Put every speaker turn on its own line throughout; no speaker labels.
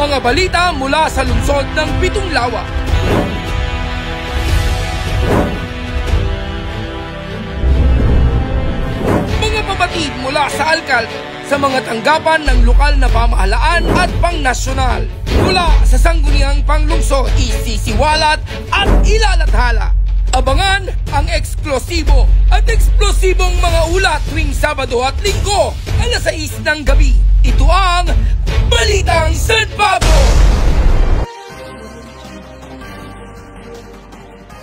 Mga balita mula sa lungsod ng Pitong Lawa. Mga pabatid mula sa alkalde sa mga tanggapan ng lokal na pamahalaan at pangnasyonal. Mula sa sangguniang panglungsod, isisiwalat at ilalathala. Abangan ang eksklusibo at eksplosibong mga ulat tuwing Sabado at Linggo, alas 6 ng gabi. Ito ang Balitang San Pablo!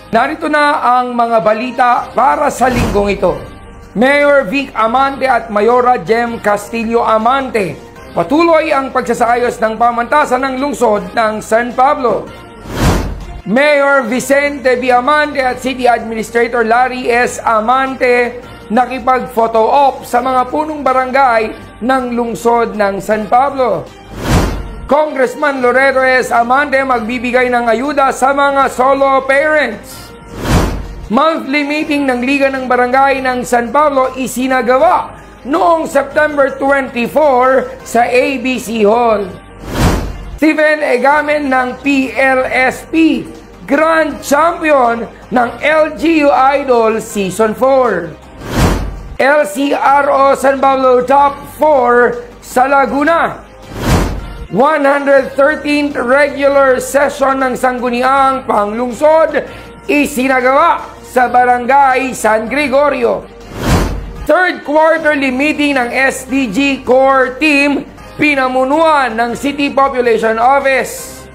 Narito na ang mga balita para sa linggong ito. Mayor Vic Amante at Mayora Jem Castillo Amante, patuloy ang pagsasaayos ng pamantasan ng lungsod ng San Pablo. Mayor Vicente B. Amante at City Administrator Larry S. Amante nakipag-photo op sa mga punong barangay ng lungsod ng San Pablo. Congressman Loreto S. Amante magbibigay ng ayuda sa mga solo parents. Monthly meeting ng Liga ng Barangay ng San Pablo isinagawa noong September 24 sa ABC Hall. Stephen Egamen ng PLSP, Grand Champion ng LGU Idol Season 4. LCRO San Pablo Top 4 sa Laguna. 113th regular session ng Sangguniang Panglungsod isinagawa sa Barangay San Gregorio. Third quarterly meeting ng SDG Core Team pinamunuan ng City Population Office.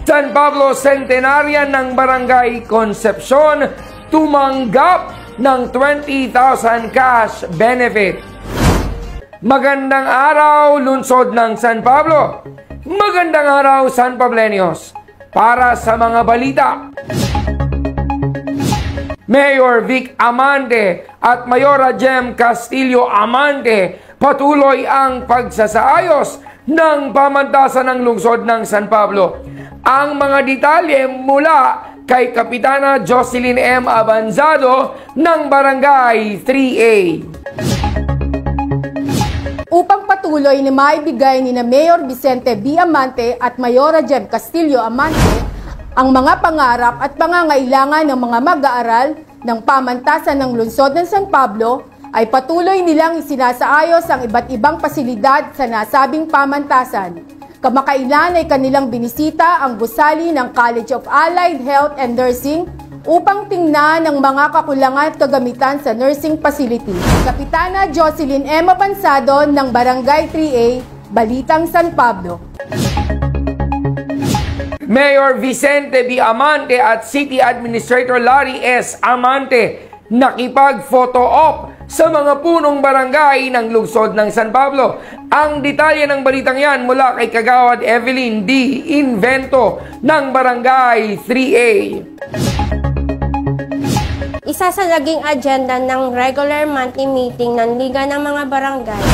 San Pablo Centenarian ng Barangay Concepcion tumanggap ng 20,000 cash benefit. Magandang araw, lungsod ng San Pablo. Magandang araw, San Pableños. Para sa mga balita, Mayor Vic Amante at Mayora Jem Castillo Amante, patuloy ang pagsasaayos ng pamantasan ng lungsod ng San Pablo. Ang mga detalye mula kay Kapitana Jocelyn M. Abanzado ng Barangay 3A.
Upang patuloy na maibigay ni Mayor Vicente B. Amante at Mayora Jem Castillo Amante ang mga pangarap at pangangailangan ng mga mag-aaral ng pamantasan ng lungsod ng San Pablo, ay patuloy nilang isinasaayos ang iba't ibang pasilidad sa nasabing pamantasan. Kamakailan ay kanilang binisita ang gusali ng College of Allied Health and Nursing upang tingnan ang mga kakulangan at kagamitan sa nursing facility. Kapitana Jocelyn M. Abanzado ng Barangay 3A, Balitang San Pablo.
Mayor Vicente B. Amante at City Administrator Larry S. Amante nakipag-photo op sa mga punong barangay ng lungsod ng San Pablo. Ang detalye ng balitang yan mula kay Kagawad Evelyn D. Invento ng Barangay 3A.
Isa sa naging agenda ng regular monthly meeting ng Liga ng mga Barangay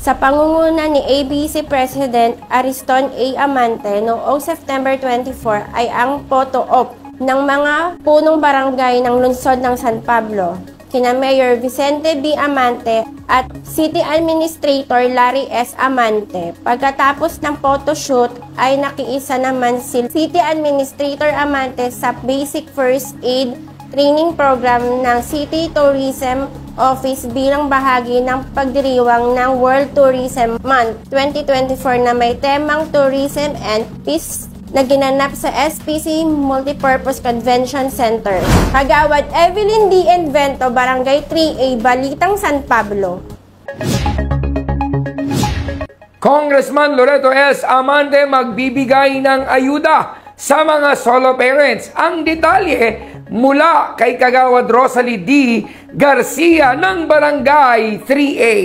sa pangunguna ni ABC President Ariston A. Amante noong September 24 ay ang photo op ng mga punong barangay ng lungsod ng San Pablo. Kina Mayor Vicente B. Amante at City Administrator Larry S. Amante. Pagkatapos ng photoshoot ay nakiisa naman si City Administrator Amante sa Basic First Aid Training Program ng City Tourism Office bilang bahagi ng pagdiriwang ng World Tourism Month 2024 na may temang Tourism and Peace na ginanap sa SPC Multipurpose Convention Center. Kagawad Evelyn D. Invento, Barangay 3A, Balitang San Pablo.
Congressman Loreto S. Amante magbibigay ng ayuda sa mga solo parents. Ang detalye mula kay Kagawad Rosalie D. Garcia ng Barangay 3A.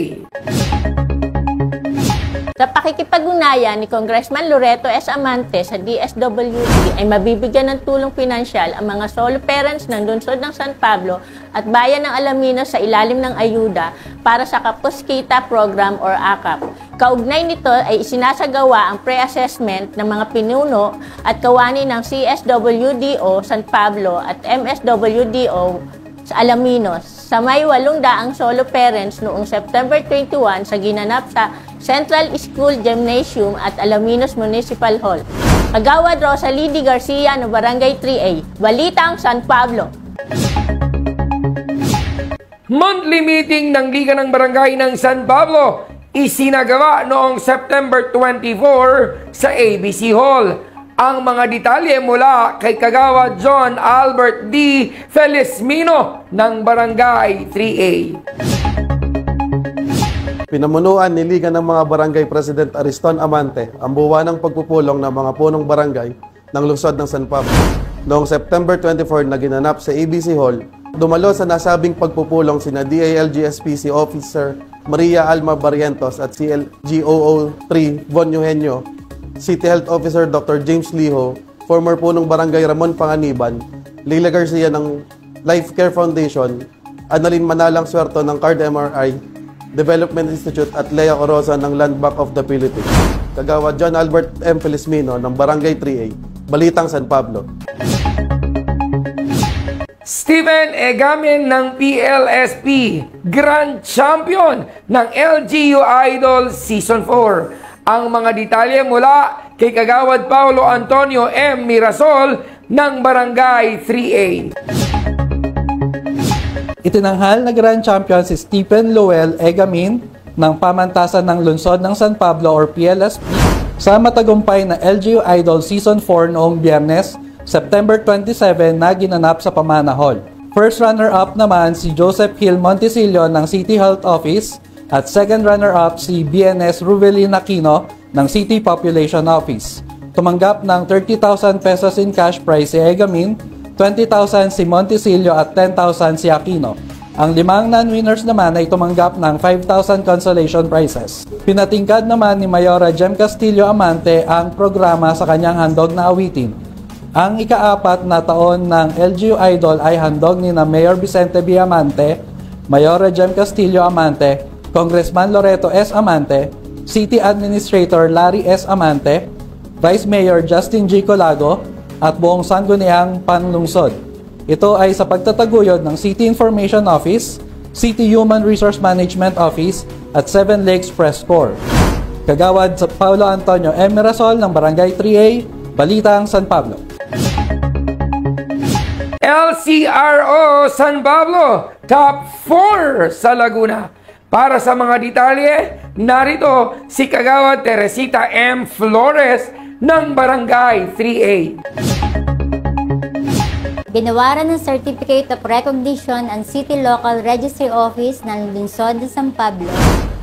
Sa pakikipag-ugnayan ni Congressman Loreto S. Amante sa DSWD ay mabibigyan ng tulong pinansyal ang mga solo parents ng lungsod ng San Pablo at bayan ng Alaminos sa ilalim ng ayuda para sa Kapos Kita Program or AKAP. Kaugnay nito ay isinasagawa ang pre-assessment ng mga pinuno at kawani ng CSWDO San Pablo at MSWDO sa Alaminos. sa may 800 solo parents noong September 21 sa ginanap sa Central School Gymnasium at Alaminos Municipal Hall. Kagawad Rosalidi Garcia ng Barangay 3A, Balitang San Pablo.
Monthly meeting ng Liga ng Barangay ng San Pablo isinagawa noong September 24 sa ABC Hall. Ang mga detalye mula kay Kagawad John Albert D. Felizmino ng Barangay 3A.
Pinamunuan ni Liga ng mga Barangay President Ariston Amante ang buwanang pagpupulong ng mga punong barangay ng lungsod ng San Pablo. Noong September 24 na ginanap sa ABC Hall, dumalo sa nasabing pagpupulong sina DILG-SPC Officer Maria Alma Barrientos at CLGOO 3 Von Eugenio, City Health Officer Dr. James Liho, former punong barangay Ramon Panganiban, Leila Garcia ng Life Care Foundation, Annalyn Manalang Suerto ng Card MRI Development Institute at Lea Corosa ng Land Bank of the Philippines. Kagawad John Albert M. Felizmino ng Barangay 3A, Balitang San Pablo.
Steven Egamin ng PLSP, Grand Champion ng LGU Idol Season 4. Ang mga detalye mula kay Kagawad Paulo Antonio M. Mirasol ng Barangay 3A.
Itinanghal na Grand Champion si Stephen Lowell Egamin ng Pamantasan ng Lungsod ng San Pablo or PLSP sa matagumpay na LGU Idol Season 4 noong Biyernes, September 27 na ginanap sa Pamana Hall. First runner-up naman si Joseph Hill Montesillo ng City Health Office at second runner-up si BNS Ruvelin Aquino ng City Population Office. Tumanggap ng 30,000 pesos in cash prize si Egamin, 20,000 si Montesillo at 10,000 si Aquino. Ang 5 non-winners naman ay tumanggap ng 5,000 consolation prizes. Pinatingkad naman ni Mayora Jem Castillo Amante ang programa sa kanyang handog na awitin. Ang ika-4 na taon ng LGU Idol ay handog ni na Mayor Vicente B. Amante, Mayora Jem Castillo Amante, Congressman Loreto S. Amante, City Administrator Larry S. Amante, Vice Mayor Justin G. Colago, at buong sangguniang panlungsod. Ito ay sa pagtataguyod ng City Information Office, City Human Resource Management Office, at 7 Lakes Press Corps. Kagawad sa Paulo Antonio M. Mirasol ng Barangay 3A, Balitang San Pablo.
LCRO San Pablo, Top 4 sa Laguna. Para sa mga detalye, narito si Kagawad Teresita M. Flores ng Barangay 3A.
Binawaran ng Certificate of Recognition ang City Local Registry Office ng Lungsod ng San Pablo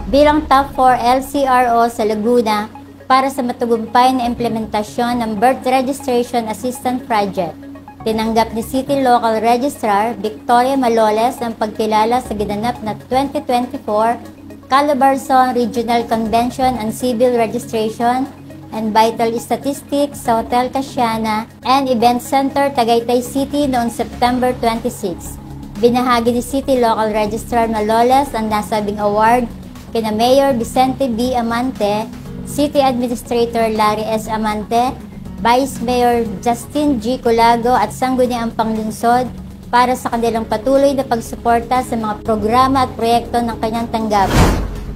bilang Top 4 LCRO sa Laguna para sa matagumpay na implementasyon ng Birth Registration Assistance Project. Tinanggap ni City Local Registrar Victoria Maloles ang pagkilala sa ginanap na 2024 Calabarzon Regional Convention on Civil Registration and Vital Statistics sa Hotel Casiana and Event Center, Tagaytay City noong September 26. Binahagi ni City Local Registrar Maloles ang nasabing award kina Mayor Vicente B. Amante, City Administrator Larry S. Amante, Vice Mayor Justin G. Colago at sangguniang panglungsod para sa kanilang patuloy na pagsuporta sa mga programa at proyekto ng kanyang tanggapan.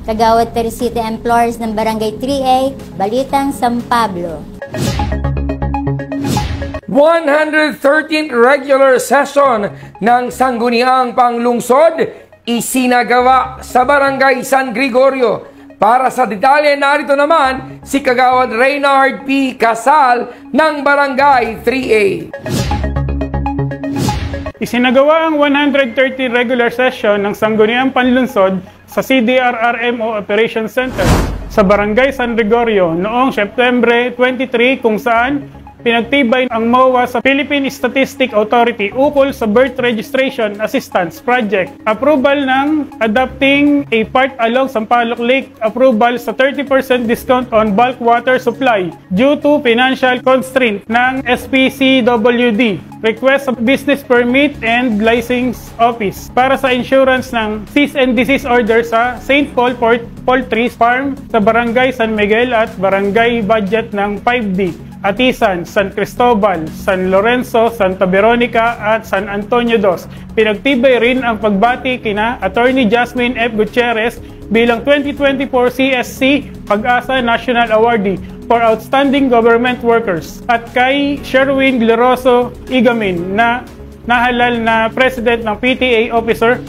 Kagawad Teresita M. Flores ng Barangay 3A, Balitang San Pablo.
113th regular session ng Sangguniang Panglungsod isinagawa sa Barangay San Gregorio. Para sa detalye, narito naman si Kagawad Reynard P. Casal ng Barangay 3A.
Isinagawa ang 130 regular session ng Sangguniang Panlungsod sa CDRRMO Operations Center sa Barangay San Gregorio noong September 23 kung saan pinagtibay ang MOA sa Philippine Statistics Authority ukol sa Birth Registration Assistance Project. Approval ng adopting a part along Sampaloc Lake, approval sa 30% discount on bulk water supply due to financial constraint ng SPCWD. Request sa Business Permit and License Office para sa insurance ng cease and desist order sa St. Paul Poultry Farm sa Barangay San Miguel at Barangay Budget ng 5D. Atisan, San Cristobal, San Lorenzo, Santa Veronica at San Antonio II. Pinagtibay rin ang pagbati kina Attorney Jasmine F. Gutierrez bilang 2024 CSC Pag-asa National Awardee for Outstanding Government Workers at kay Sherwin Gloroso Igamin na nahalal na President ng PTA Officer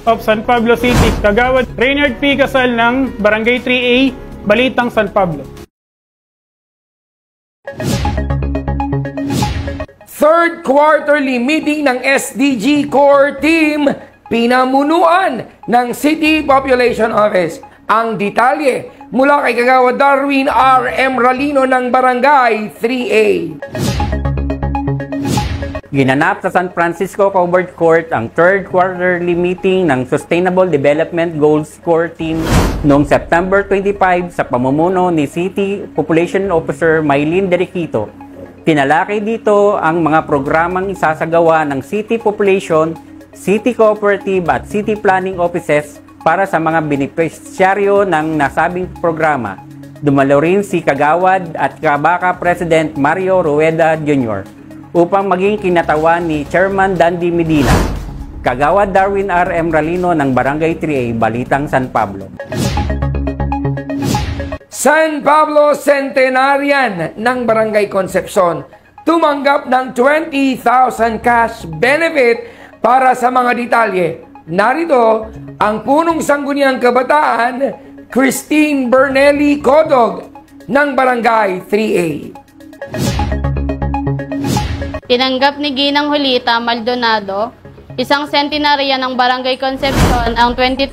of San Pablo City, Kagawad Reynard P. Casal ng Barangay 3A, Balitang San Pablo.
Third quarterly meeting ng SDG Core Team, pinamunuan ng City Population Office. Ang detalye mula kay Kagawad Darwin R. M. Ralino ng Barangay 3A.
Ginanap sa San Francisco Covered Court ang third quarterly meeting ng Sustainable Development Goals Core Team noong September 25 sa pamumuno ni City Population Officer Maylene Deriquito. Tinalakay dito ang mga programang isasagawa ng City Population, City Cooperative at City Planning Offices para sa mga benepisyaryo ng nasabing programa. Dumalo rin si Kagawad at Kabaka President Mario Rueda Jr. upang maging kinatawan ni Chairman Dandy Medina. Kagawad Darwin R. M. Ralino ng Barangay 3A, Balitang San Pablo.
San Pablo Centenarian ng Barangay Concepcion tumanggap ng 20,000 cash benefit para sa mga detalye. Narito ang punong sangguniang kabataan, Christine Bernelli Codog ng Barangay 3A.
Tinanggap ni Ginang Julita Maldonado, isang centenarian ng Barangay Concepcion, ang 20,000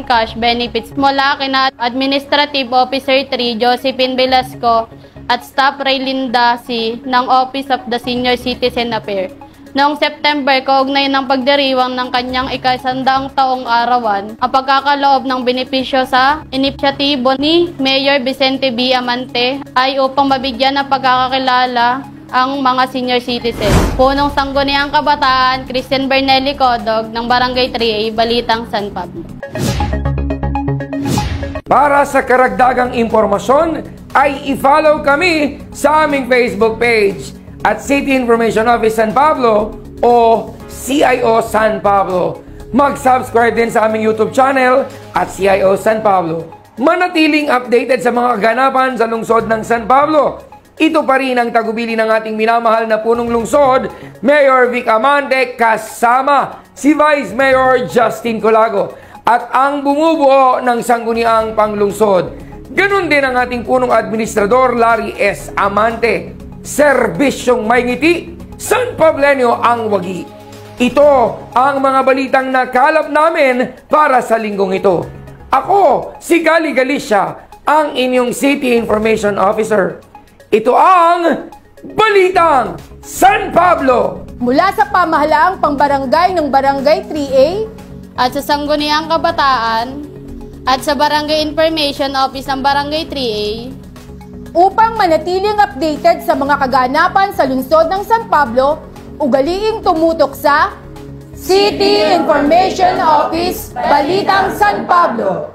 cash benefits mula kina Administrative Officer 3 Josephine Velasco at Staff Raylinda C. ng Office of the Senior Citizen Affairs. Noong September, kaugnay ng pagdiriwang ng kanyang ika-100 taong arawan, ang pagkakaloob ng benepisyo sa inisyatibo ni Mayor Vicente B. Amante ay upang mabigyan ng pagkakakilala ang mga senior citizen. Punong sangguniang kabataan, Christine Bernelli Codog ng Barangay 3A, Balitang San Pablo.
Para sa karagdagang impormasyon, ay i-follow kami sa aming Facebook page at City Information Office San Pablo o CIO San Pablo. Mag-subscribe din sa aming YouTube channel at CIO San Pablo. Manatiling updated sa mga kaganapan sa lungsod ng San Pablo. Ito pa rin ang tagubili ng ating minamahal na punong lungsod, Mayor Vic Amante, kasama si Vice Mayor Justin Colago at ang bumubuo ng sangguniang panglungsod. Ganon din ang ating punong administrador, Larry S. Amante. Serbisyong may ngiti, San Pablenyo ang wagi. Ito ang mga balitang nakalap namin para sa linggong ito. Ako, si Gali Galicia, ang inyong City Information Officer. Ito ang Balitang San Pablo.
Mula sa pamahalaang pangbarangay ng Barangay 3A
At sa Sangguniang Kabataan at sa Barangay Information Office ng Barangay 3A
upang manatiling updated sa mga kaganapan sa lungsod ng San Pablo, ugaliing tumutok sa City Information Office, Balitang San Pablo.